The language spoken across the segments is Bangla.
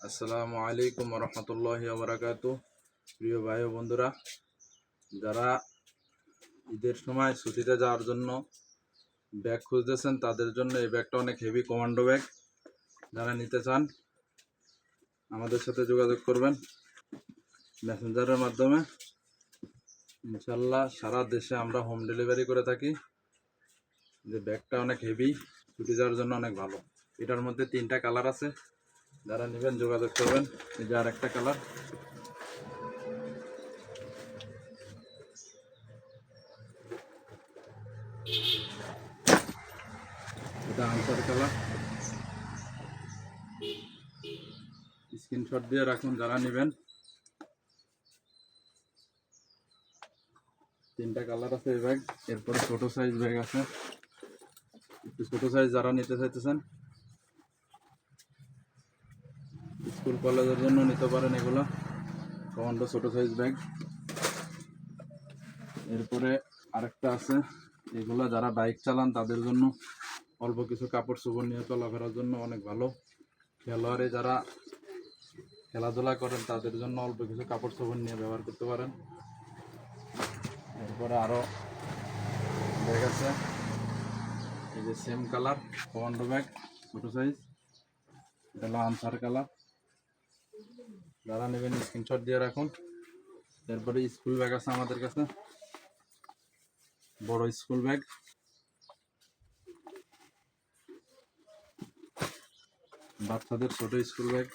আসসালামু আলাইকুম রহমতুল্লাহি ওয়া বারাকাতুহু। প্রিয় ভাই ও বন্ধুরা, যারা ঈদের সময় ছুটিতে যাওয়ার জন্য ব্যাগ খুঁজতেছেন তাদের জন্য এই ব্যাগটা অনেক হেভি কমান্ডো ব্যাগ। যারা নিতে চান আমাদের সাথে যোগাযোগ করবেন মেসেঞ্জারের মাধ্যমে। ইনশাল্লাহ সারা দেশে আমরা হোম ডেলিভারি করে থাকি। যে ব্যাগটা অনেক হেভি, ছুটি যাওয়ার জন্য অনেক ভালো। এটার মধ্যে 3টা কালার আছে, যারা নেবেন যোগাযোগ করবেন। এই যে আর একটা কালার, এটা আনসার কালার। স্ক্রিনশট দিয়ে রাখুন যারা নেবেন। 3টা কালার আছে এই ব্যাগ। এরপরে ছোট সাইজ ব্যাগ আছে, একটু ছোট সাইজ যারা নিতে চাইতেছেন স্কুল কলেজের জন্য নিতে পারেন এগুলো কমান্ডো ছোট সাইজ ব্যাগ। এরপরে আরেকটা আছে, এগুলো যারা বাইক চালান তাদের জন্য অল্প কিছু কাপড় চোপড় নিয়ে চলাফেরার জন্য অনেক ভালো। খেলোয়াড়ে যারা খেলাধুলা করেন তাদের জন্য অল্প কিছু কাপড় চোপড় নিয়ে ব্যবহার করতে পারেন। এরপরে আরও ব্যাগ আছে, এই যে সেম কালার কমান্ডো ব্যাগ ছোট সাইজ, এটা হলো আনসার কালার। যারা নেবেন স্ক্রিনশট দিয়ে রাখুন। এরপরে স্কুল ব্যাগ আছে আমাদের কাছে, বড় স্কুল ব্যাগ। বাচ্চাদের ছোট স্কুল ব্যাগ।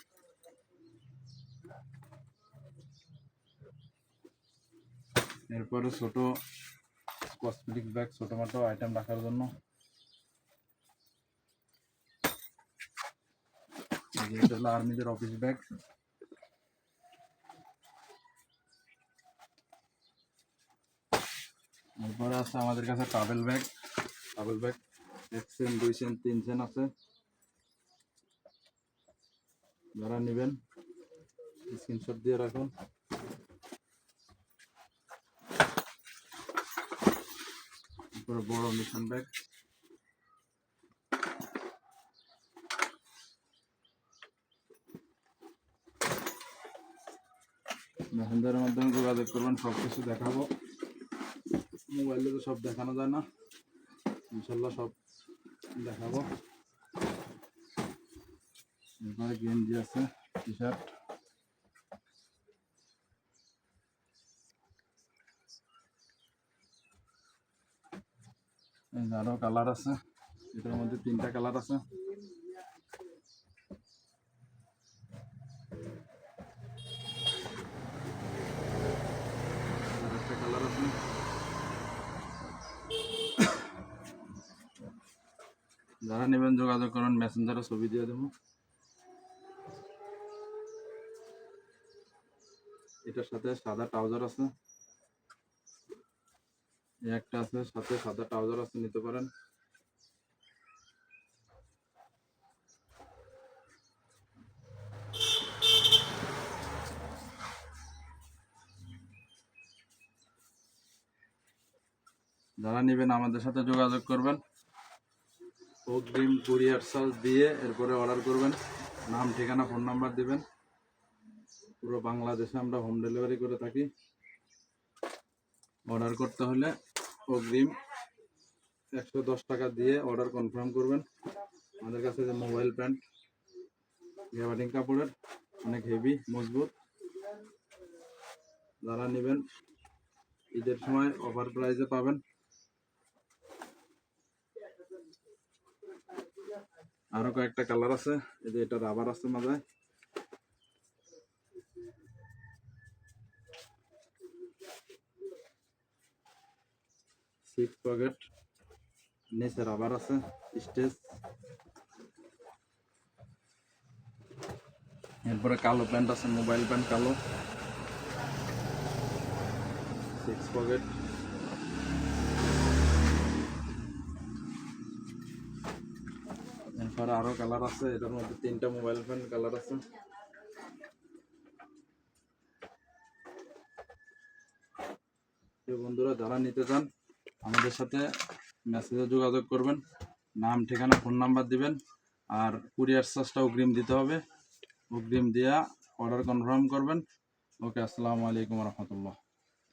এরপরে ছোট কসমেটিক ব্যাগ, ছোটখাটো আইটেম রাখার জন্য। এটা হলো আর্মিদের অফিস ব্যাগ। এরপরে আছে আমাদের কাছে travel bag. Travel bag 1 Sen 2 Sen 3 Sen আছে। যারা নেবেন স্ক্রিনশট দিয়ে রাখুন। এরপরে বড় মিশন ব্যাগ। মেসেঞ্জারের মাধ্যমে যোগাযোগ করবেন, সব কিছু দেখাবো। মোবাইলে তো সব দেখানো যায় না, ইনশাল্লাহ সব দেখাবো। এরপরে গেঞ্জি আছে, টি শার্ট। আরও কালার আছে, এটার মধ্যে 3টা কালার আছে। আরেকটা কালার আছে। যারা নেবেন যোগাযোগ করুন, মেসেঞ্জারে ছবি দিয়ে দেবো। এটার সাথে সাদা ট্রাউজার আছে, একটা আছে সাথে সাদা ট্রাউজার আছে, নিতে পারেন। যারা নেবেন আমাদের সাথে যোগাযোগ করবেন। অগ্রিম কুরিয়ার চার্জ দিয়ে এরপরে অর্ডার করবেন। নাম, ঠিকানা, ফোন নাম্বার দিবেন। পুরো বাংলাদেশে আমরা হোম ডেলিভারি করে থাকি। অর্ডার করতে হলে অগ্রিম 110 টাকা দিয়ে অর্ডার কনফার্ম করবেন। আমাদের কাছে যে মোবাইল প্যান্ট গ্যাবার্ডিং কাপড়ের, অনেক হেভি মজবুত। যারা নেবেন ঈদের সময় অফার প্রাইসে পাবেন। আরো কয়েকটা কালার আছে, এই যে এটা রাবার আছে মাথায়। সিক্স পকেট, নিচে রাবার আছে, স্টেজ। এরপরে কালো প্যান্ট আছে, মোবাইল প্যান্ট কালো, 6 পকেট। এরপরে আরো কালার আছে, এটার মধ্যে 3টা মোবাইল প্যান্ট কালার আছে। বন্ধুরা যারা নিতে চান আমাদের সাথে মেসেজে যোগাযোগ করবেন। নাম, ঠিকানা, ফোন নাম্বার দিবেন। আর কুরিয়ার চার্জটা অগ্রিম দিতে হবে। অগ্রিম দিয়া অর্ডার কনফার্ম করবেন। ওকে, আসসালামু আলাইকুম রহমতুল্লাহ।